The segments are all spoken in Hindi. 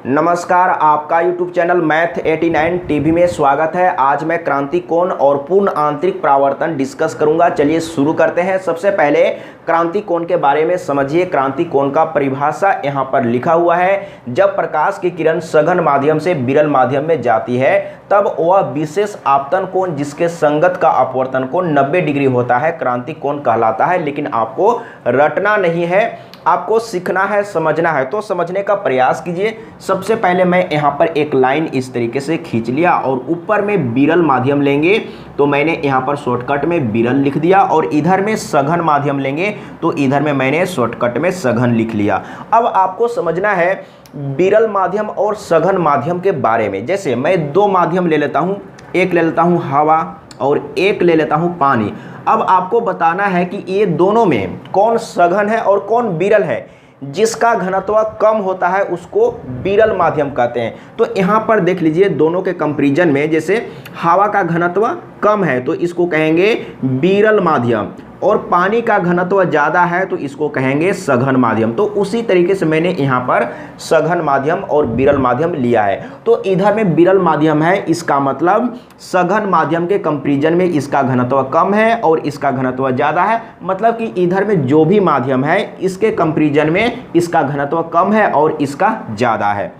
नमस्कार, आपका YouTube चैनल मैथ 89 टीवी में स्वागत है। आज मैं क्रांति कोण और पूर्ण आंतरिक परावर्तन डिस्कस करूंगा। चलिए शुरू करते हैं। सबसे पहले क्रांति कोण के बारे में समझिए। क्रांति कोण का परिभाषा यहाँ पर लिखा हुआ है। जब प्रकाश की किरण सघन माध्यम से विरल माध्यम में जाती है तब वह विशेष आपतन कोण जिसके संगत का अपवर्तन कोण 90 डिग्री होता है क्रांति कोण कहलाता है। लेकिन आपको रटना नहीं है, आपको सीखना है, समझना है। तो समझने का प्रयास कीजिए। सबसे पहले मैं यहाँ पर एक लाइन इस तरीके से खींच लिया और ऊपर में विरल माध्यम लेंगे तो मैंने यहाँ पर शॉर्टकट में विरल लिख दिया, और इधर में सघन माध्यम लेंगे तो इधर में मैंने शॉर्टकट में सघन लिख लिया। अब आपको समझना है विरल माध्यम और सघन माध्यम के बारे में। जैसे मैं दो माध्यम ले लेता हूँ, एक ले लेता हूँ हवा और एक ले लेता हूँ पानी। अब आपको बताना है कि ये दोनों में कौन सघन है और कौन विरल है। जिसका घनत्व कम होता है उसको विरल माध्यम कहते हैं। तो यहाँ पर देख लीजिए दोनों के कंपैरिजन में, जैसे हवा का घनत्व कम है तो इसको कहेंगे विरल माध्यम, और पानी का घनत्व ज़्यादा है तो इसको कहेंगे सघन माध्यम। तो उसी तरीके से मैंने यहाँ पर सघन माध्यम और विरल माध्यम लिया है। तो इधर में विरल माध्यम है, इसका मतलब सघन माध्यम के कंपैरिजन में इसका घनत्व कम है और इसका घनत्व ज़्यादा है। मतलब कि इधर में जो भी माध्यम है इसके कंपैरिजन में इसका घनत्व कम है और इसका ज़्यादा है।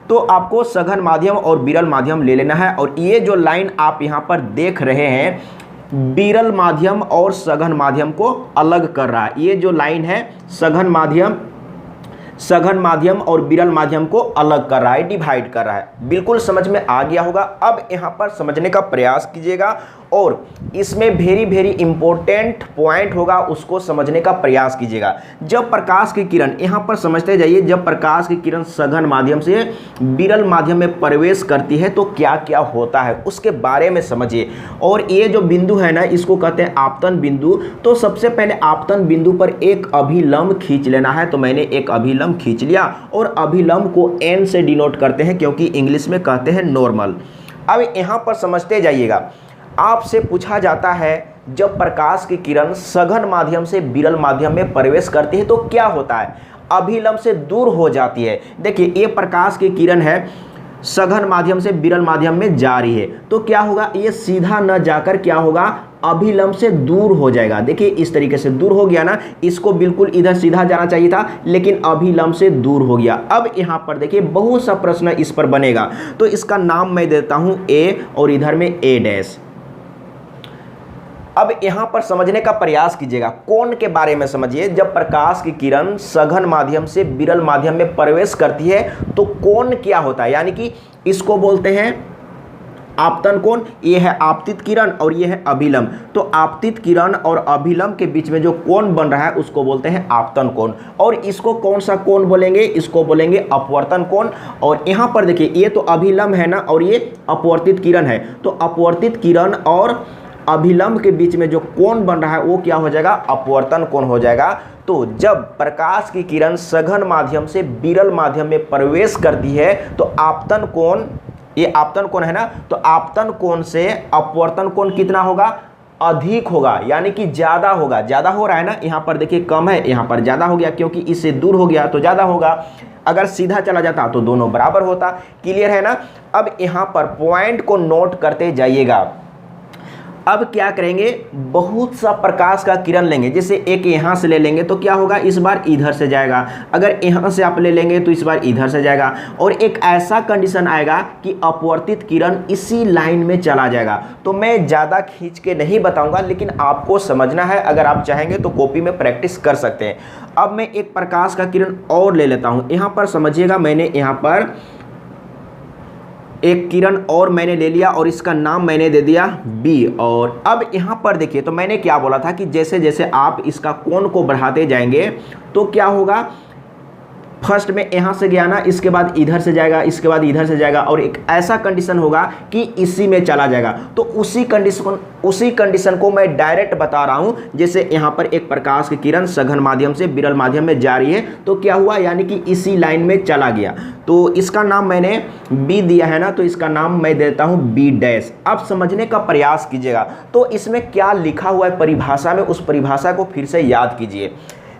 तो आपको सघन माध्यम और विरल माध्यम ले लेना है। और ये जो लाइन आप यहाँ पर देख रहे हैं विरल माध्यम और सघन माध्यम को अलग कर रहा है। ये जो लाइन है सघन माध्यम और विरल माध्यम को अलग कर रहा है, डिवाइड कर रहा है। बिल्कुल समझ में आ गया होगा। अब यहाँ पर समझने का प्रयास कीजिएगा और इसमें वेरी इंपॉर्टेंट पॉइंट होगा, उसको समझने का प्रयास कीजिएगा। जब प्रकाश की किरण, यहाँ पर समझते जाइए, जब प्रकाश की किरण सघन माध्यम से विरल माध्यम में प्रवेश करती है तो क्या क्या होता है उसके बारे में समझिए। और ये जो बिंदु है ना इसको कहते हैं आपतन बिंदु। तो सबसे पहले आपतन बिंदु पर एक अभिलंब खींच लेना है। तो मैंने एक अभिलंब खींच लिया, और अभिलंब को n से डिनोट करते हैं क्योंकि इंग्लिश में कहते हैं नॉर्मल। अब यहाँ पर समझते जाइएगा, आपसे पूछा जाता है जब प्रकाश की किरण सघन माध्यम से विरल माध्यम में प्रवेश करती है तो क्या होता है, अभिलंब से दूर हो जाती है। देखिए ये प्रकाश की किरण है, सघन माध्यम से विरल माध्यम में जा रही है तो क्या होगा, ये सीधा न जाकर क्या होगा, अभिलंब से दूर हो जाएगा। देखिए इस तरीके से दूर हो गया ना, इसको बिल्कुल इधर सीधा जाना चाहिए था लेकिन अभिलंब से दूर हो गया। अब यहाँ पर देखिए बहुत सा प्रश्न इस पर बनेगा, तो इसका नाम मैं देता हूँ ए और इधर में ए डैश। अब यहाँ पर समझने का प्रयास कीजिएगा, कोण के बारे में समझिए। जब प्रकाश की किरण सघन माध्यम से विरल माध्यम में प्रवेश करती है तो कोण क्या होता है, यानी कि इसको बोलते हैं आपतन कोण। ये है आपतित किरण और ये है अभिलंब। तो आपतित किरण और अभिलंब के बीच में जो कोण बन रहा है उसको बोलते हैं आपतन कोण। और इसको कौन सा कोण बोलेंगे, इसको बोलेंगे अपवर्तन कोण। और यहाँ पर देखिए ये तो अभिलंब है ना और ये अपवर्तित किरण है, तो अपवर्तित किरण और अभिलंब के बीच में जो कोण बन रहा है वो क्या हो जाएगा, अपवर्तन कोण हो जाएगा। तो जब प्रकाश की किरण सघन माध्यम से विरल माध्यम में प्रवेश करती है तो आपतन कोण, ये आपतन कोण है ना, तो आपतन कोण से अपवर्तन कोण कितना होगा, अधिक होगा, यानी कि ज्यादा होगा। ज्यादा हो रहा है ना, यहाँ पर देखिए कम है, यहाँ पर ज्यादा हो गया क्योंकि इससे दूर हो गया तो ज्यादा होगा। अगर सीधा चला जाता तो दोनों बराबर होता। क्लियर है ना। अब यहाँ पर पॉइंट को नोट करते जाइएगा। अब क्या करेंगे, बहुत सा प्रकाश का किरण लेंगे। जैसे एक यहाँ से ले लेंगे तो क्या होगा, इस बार इधर से जाएगा। अगर यहाँ से आप ले लेंगे तो इस बार इधर से जाएगा। और एक ऐसा कंडीशन आएगा कि अपवर्तित किरण इसी लाइन में चला जाएगा। तो मैं ज़्यादा खींच के नहीं बताऊंगा लेकिन आपको समझना है। अगर आप चाहेंगे तो कॉपी में प्रैक्टिस कर सकते हैं। अब मैं एक प्रकाश का किरण और ले लेता हूँ। यहाँ पर समझिएगा, मैंने यहाँ पर एक किरण और मैंने ले लिया और इसका नाम मैंने दे दिया बी। और अब यहाँ पर देखिए, तो मैंने क्या बोला था कि जैसे जैसे आप इसका कोण को बढ़ाते जाएंगे तो क्या होगा, फर्स्ट में यहाँ से गया ना, इसके बाद इधर से जाएगा, इसके बाद इधर से जाएगा, और एक ऐसा कंडीशन होगा कि इसी में चला जाएगा। तो उसी कंडीशन को मैं डायरेक्ट बता रहा हूँ। जैसे यहाँ पर एक प्रकाश की किरण सघन माध्यम से विरल माध्यम में जा रही है तो क्या हुआ, यानी कि इसी लाइन में चला गया। तो इसका नाम मैंने बी दिया है ना, तो इसका नाम मैं देता हूँ बी डैश। अब समझने का प्रयास कीजिएगा। तो इसमें क्या लिखा हुआ है परिभाषा में, उस परिभाषा को फिर से याद कीजिए।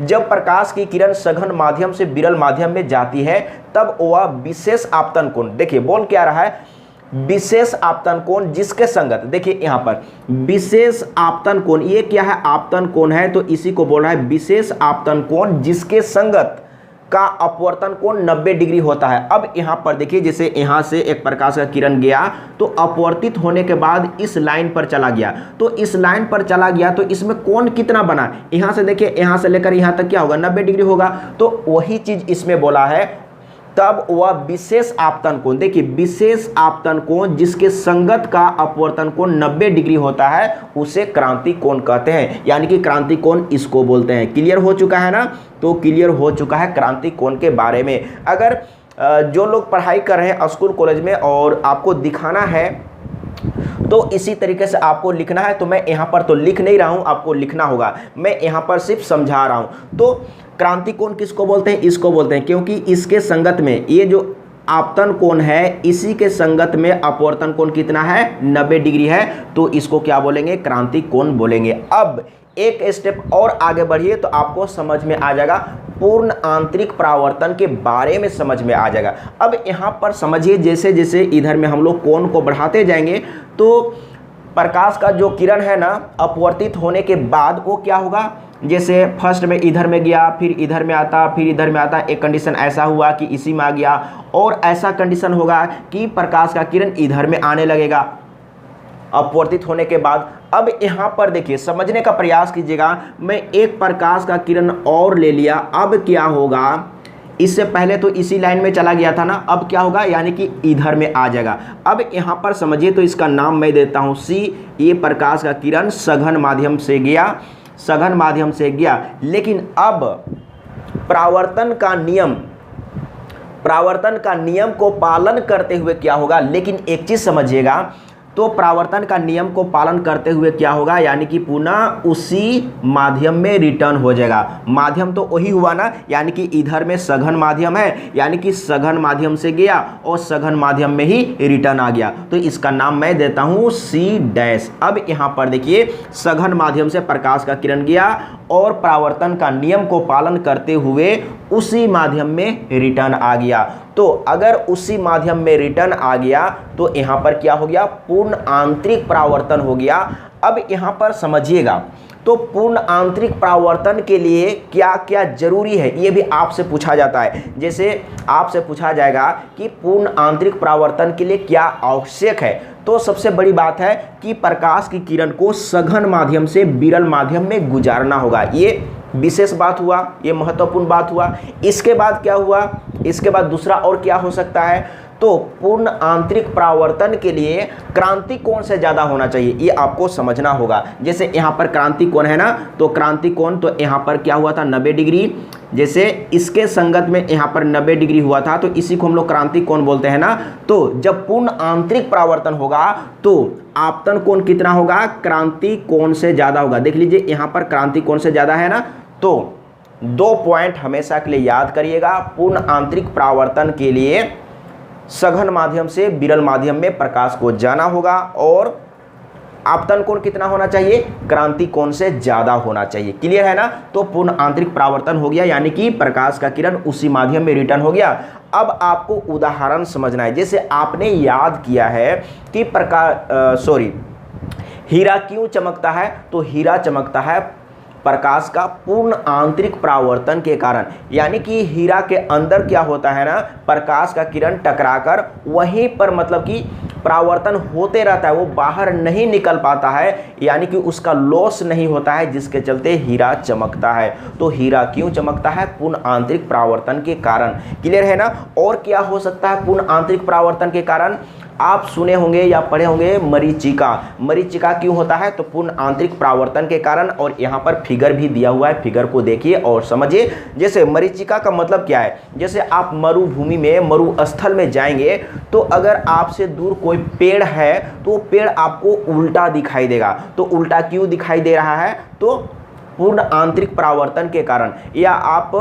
जब प्रकाश की किरण सघन माध्यम से विरल माध्यम में जाती है तब वह विशेष आपतन कोण, देखिए बोल क्या रहा है, विशेष आपतन कोण जिसके संगत, देखिए यहां पर विशेष आपतन कोण, ये क्या है, आपतन कोण है, तो इसी को बोल रहा है विशेष आपतन कोण जिसके संगत का अपवर्तन कोण 90 डिग्री होता है। अब यहां पर देखिए, जैसे यहां से एक प्रकाश का किरण गया तो अपवर्तित होने के बाद इस लाइन पर चला गया, तो इस लाइन पर चला गया तो इसमें कोण कितना बना, यहां से देखिए, यहां से लेकर यहां तक क्या होगा, 90 डिग्री होगा। तो वही चीज इसमें बोला है, तब वह विशेष आपतन कोण, देखिए विशेष आपतन कोण जिसके संगत का अपवर्तन कोण 90 डिग्री होता है उसे क्रांति कोण कहते हैं, यानी कि क्रांति कोण इसको बोलते हैं। क्लियर हो चुका है ना, तो क्लियर हो चुका है क्रांति कोण के बारे में। अगर जो लोग पढ़ाई कर रहे हैं स्कूल कॉलेज में और आपको दिखाना है तो इसी तरीके से आपको लिखना है, तो मैं यहाँ पर तो लिख नहीं रहा हूँ, आपको लिखना होगा, मैं यहाँ पर सिर्फ समझा रहा हूँ। तो क्रांति कोण किसको बोलते हैं, इसको बोलते हैं क्योंकि इसके संगत में ये जो आपतन कोण है इसी के संगत में अपवर्तन कोण कितना है, 90 डिग्री है, तो इसको क्या बोलेंगे, क्रांति कोण बोलेंगे। अब एक स्टेप और आगे बढ़िए तो आपको समझ में आ जाएगा, पूर्ण आंतरिक परावर्तन के बारे में समझ में आ जाएगा। अब यहाँ पर समझिए, जैसे जैसे इधर में हम लोग कोण को बढ़ाते जाएंगे तो प्रकाश का जो किरण है ना अपवर्तित होने के बाद वो क्या होगा, जैसे फर्स्ट में इधर में गया, फिर इधर में आता, फिर इधर में आता, एक कंडीशन ऐसा हुआ कि इसी में आ गया, और ऐसा कंडीशन होगा कि प्रकाश का किरण इधर में आने लगेगा अपवर्तित होने के बाद। अब यहाँ पर देखिए, समझने का प्रयास कीजिएगा, मैं एक प्रकाश का किरण और ले लिया, अब क्या होगा, इससे पहले तो इसी लाइन में चला गया था ना, अब क्या होगा, यानी कि इधर में आ जाएगा। अब यहाँ पर समझिए, तो इसका नाम मैं देता हूँ सी, ये प्रकाश का किरण सघन माध्यम से गया, सघन माध्यम से गया, लेकिन अब परावर्तन का नियम को पालन करते हुए क्या होगा, लेकिन एक चीज समझिएगा, तो परावर्तन का नियम को पालन करते हुए क्या होगा, यानी कि पुनः उसी माध्यम में रिटर्न हो जाएगा। माध्यम तो वही हुआ ना, यानी कि इधर में सघन माध्यम है, यानी कि सघन माध्यम से गया और सघन माध्यम में ही रिटर्न आ गया, तो इसका नाम मैं देता हूं सी डैश। अब यहां पर देखिए, सघन माध्यम से प्रकाश का किरण गया और परावर्तन का नियम को पालन करते हुए उसी माध्यम में रिटर्न आ गया। तो अगर उसी माध्यम में रिटर्न आ गया तो यहाँ पर क्या हो गया, पूर्ण आंतरिक परावर्तन हो गया। अब यहाँ पर समझिएगा, तो पूर्ण आंतरिक परावर्तन के लिए क्या क्या जरूरी है ये भी आपसे पूछा जाता है। जैसे आपसे पूछा जाएगा कि पूर्ण आंतरिक परावर्तन के लिए क्या आवश्यक है, तो सबसे बड़ी बात है कि प्रकाश की किरण को सघन माध्यम से विरल माध्यम में गुजारना होगा। ये विशेष बात हुआ, ये महत्वपूर्ण बात हुआ। इसके बाद क्या हुआ, इसके बाद दूसरा और क्या हो सकता है, तो पूर्ण आंतरिक परावर्तन के लिए क्रांति कोण से ज़्यादा होना चाहिए, ये आपको समझना होगा। जैसे यहाँ पर क्रांति कोण है ना, तो क्रांति कोण तो यहाँ पर क्या हुआ था, 90 डिग्री, जैसे इसके संगत में यहाँ पर 90 डिग्री हुआ था, तो इसी को हम लोग क्रांति कोण बोलते हैं ना। तो जब पूर्ण आंतरिक परावर्तन होगा तो आपतन कोण कितना होगा, क्रांति कोण से ज़्यादा होगा। देख लीजिए यहाँ पर क्रांति कोण से ज़्यादा है ना, तो 2 पॉइंट हमेशा के लिए याद करिएगा। पूर्ण आंतरिक परावर्तन के लिए सघन माध्यम से विरल माध्यम में प्रकाश को जाना होगा और आपतन कोण कितना होना चाहिए, क्रांति कोण से ज़्यादा होना चाहिए। क्लियर है ना, तो पूर्ण आंतरिक परावर्तन हो गया, यानी कि प्रकाश का किरण उसी माध्यम में रिटर्न हो गया। अब आपको उदाहरण समझना है। जैसे आपने याद किया है कि हीरा क्यों चमकता है, तो हीरा चमकता है प्रकाश का पूर्ण आंतरिक परावर्तन के कारण, यानी कि हीरा के अंदर क्या होता है ना, प्रकाश का किरण टकराकर वहीं पर मतलब कि परावर्तन होते रहता है, वो बाहर नहीं निकल पाता है, यानी कि उसका लॉस नहीं होता है, जिसके चलते हीरा चमकता है। तो हीरा क्यों चमकता है, पूर्ण आंतरिक परावर्तन के कारण। क्लियर है ना। और क्या हो सकता है पूर्ण आंतरिक परावर्तन के कारण, आप सुने होंगे या पढ़े होंगे मरीचिका। मरीचिका क्यों होता है, तो पूर्ण आंतरिक परावर्तन के कारण। और यहाँ पर फिगर भी दिया हुआ है, फिगर को देखिए और समझिए। जैसे मरीचिका का मतलब क्या है, जैसे आप मरुभूमि में, मरुस्थल में जाएंगे तो अगर आपसे दूर कोई पेड़ है तो पेड़ आपको उल्टा दिखाई देगा। तो उल्टा क्यों दिखाई दे रहा है, तो पूर्ण आंतरिक परावर्तन के कारण। या आप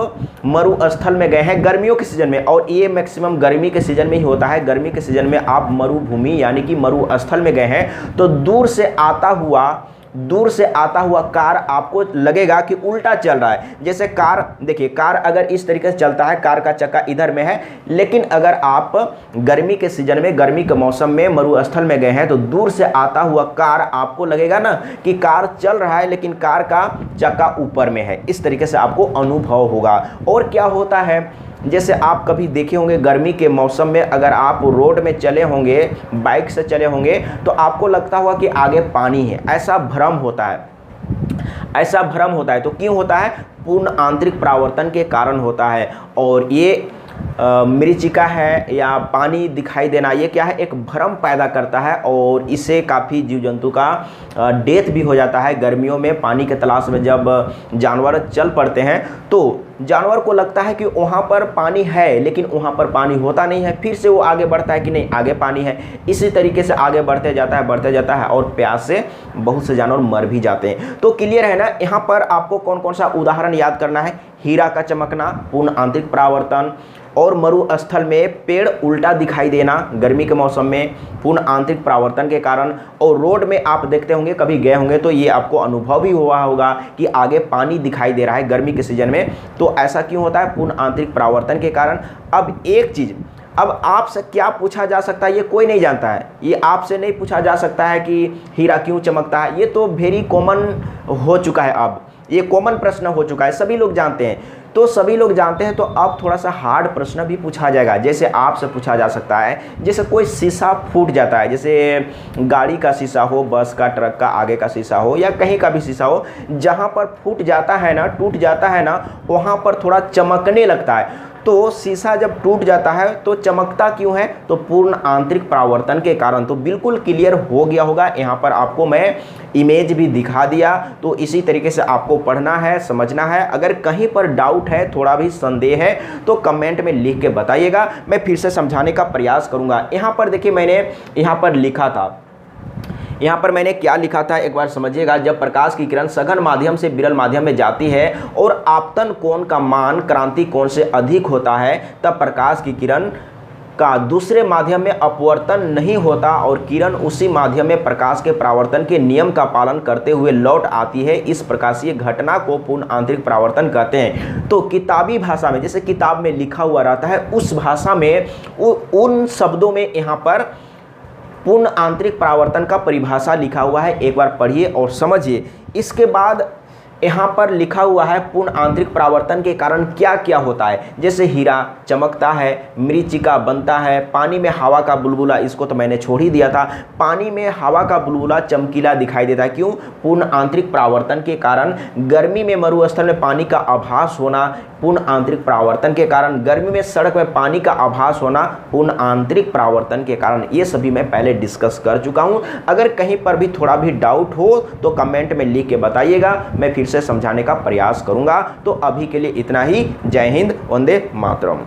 मरुस्थल में गए हैं गर्मियों के सीजन में, और ये मैक्सिमम गर्मी के सीजन में ही होता है। गर्मी के सीजन में आप मरुभूमि यानी कि मरुस्थल में गए हैं, तो दूर से आता हुआ दूर से आता हुआ कार आपको लगेगा कि उल्टा चल रहा है। जैसे कार, देखिए कार अगर इस तरीके से चलता है, कार का चक्का इधर में है, लेकिन अगर आप गर्मी के सीजन में, गर्मी के मौसम में मरुस्थल में गए हैं तो दूर से आता हुआ कार आपको लगेगा ना कि कार चल रहा है लेकिन कार का चक्का ऊपर में है। इस तरीके से आपको अनुभव होगा। और क्या होता है, जैसे आप कभी देखे होंगे गर्मी के मौसम में अगर आप रोड में चले होंगे, बाइक से चले होंगे, तो आपको लगता होगा कि आगे पानी है, ऐसा भ्रम होता है, ऐसा भ्रम होता है। तो क्यों होता है? पूर्ण आंतरिक परावर्तन के कारण होता है। और ये मरीचिका है या पानी दिखाई देना, ये क्या है, एक भ्रम पैदा करता है और इससे काफ़ी जीव जंतु का डेथ भी हो जाता है। गर्मियों में पानी के तलाश में जब जानवर चल पड़ते हैं तो जानवर को लगता है कि वहाँ पर पानी है, लेकिन वहाँ पर पानी होता नहीं है। फिर से वो आगे बढ़ता है कि नहीं आगे पानी है, इसी तरीके से आगे बढ़ते जाता है और प्यास से बहुत से जानवर मर भी जाते हैं। तो क्लियर है ना। यहाँ पर आपको कौन कौन सा उदाहरण याद करना है? हीरा का चमकना, पूर्ण आंतरिक परावर्तन, और मरुस्थल में पेड़ उल्टा दिखाई देना गर्मी के मौसम में पूर्ण आंतरिक परावर्तन के कारण। और रोड में आप देखते होंगे, कभी गए होंगे तो ये आपको अनुभव भी हुआ होगा कि आगे पानी दिखाई दे रहा है गर्मी के सीजन में। तो ऐसा क्यों होता है? पूर्ण आंतरिक परावर्तन के कारण। अब एक चीज़, अब आपसे क्या पूछा जा सकता है, ये कोई नहीं जानता है। ये आपसे नहीं पूछा जा सकता है कि हीरा क्यों चमकता है, ये तो वेरी कॉमन हो चुका है। अब ये कॉमन प्रश्न हो चुका है, सभी लोग जानते हैं। तो सभी लोग जानते हैं तो अब थोड़ा सा हार्ड प्रश्न भी पूछा जाएगा। जैसे आपसे पूछा जा सकता है, जैसे कोई शीशा फूट जाता है, जैसे गाड़ी का शीशा हो, बस का, ट्रक का आगे का शीशा हो या कहीं का भी शीशा हो, जहाँ पर फूट जाता है ना, टूट जाता है ना, वहाँ पर थोड़ा चमकने लगता है। तो शीशा जब टूट जाता है तो चमकता क्यों है? तो पूर्ण आंतरिक परावर्तन के कारण। तो बिल्कुल क्लियर हो गया होगा। यहाँ पर आपको मैं इमेज भी दिखा दिया। तो इसी तरीके से आपको पढ़ना है, समझना है। अगर कहीं पर डाउट है, थोड़ा भी संदेह है तो कमेंट में लिख के बताइएगा, मैं फिर से समझाने का प्रयास करूँगा। यहाँ पर देखिए मैंने यहाँ पर लिखा था, यहाँ पर मैंने क्या लिखा था एक बार समझिएगा। जब प्रकाश की किरण सघन माध्यम से विरल माध्यम में जाती है और आपतन कोण का मान क्रांति कोण से अधिक होता है, तब प्रकाश की किरण का दूसरे माध्यम में अपवर्तन नहीं होता और किरण उसी माध्यम में प्रकाश के परावर्तन के नियम का पालन करते हुए लौट आती है। इस प्रकाशीय घटना को पूर्ण आंतरिक परावर्तन कहते हैं। तो किताबी भाषा में, जैसे किताब में लिखा हुआ रहता है, उस भाषा में उन शब्दों में यहाँ पर पूर्ण आंतरिक परावर्तन का परिभाषा लिखा हुआ है। एक बार पढ़िए और समझिए। इसके बाद यहाँ पर लिखा हुआ है पूर्ण आंतरिक परावर्तन के कारण क्या क्या होता है। जैसे हीरा चमकता है, मरीचिका बनता है, पानी में हवा का बुलबुला, इसको तो मैंने छोड़ ही दिया था, पानी में हवा का बुलबुला चमकीला दिखाई देता है। क्यों? पूर्ण आंतरिक परावर्तन के कारण। गर्मी में मरुस्थल में पानी का आभास होना पूर्ण आंतरिक परावर्तन के कारण। गर्मी में सड़क में पानी का आभास होना पूर्ण आंतरिक परावर्तन के कारण। ये सभी मैं पहले डिस्कस कर चुका हूँ। अगर कहीं पर भी थोड़ा भी डाउट हो तो कमेंट में लिख के बताइएगा, मैं फिर से समझाने का प्रयास करूंगा। तो अभी के लिए इतना ही। जय हिंद, वंदे मातरम।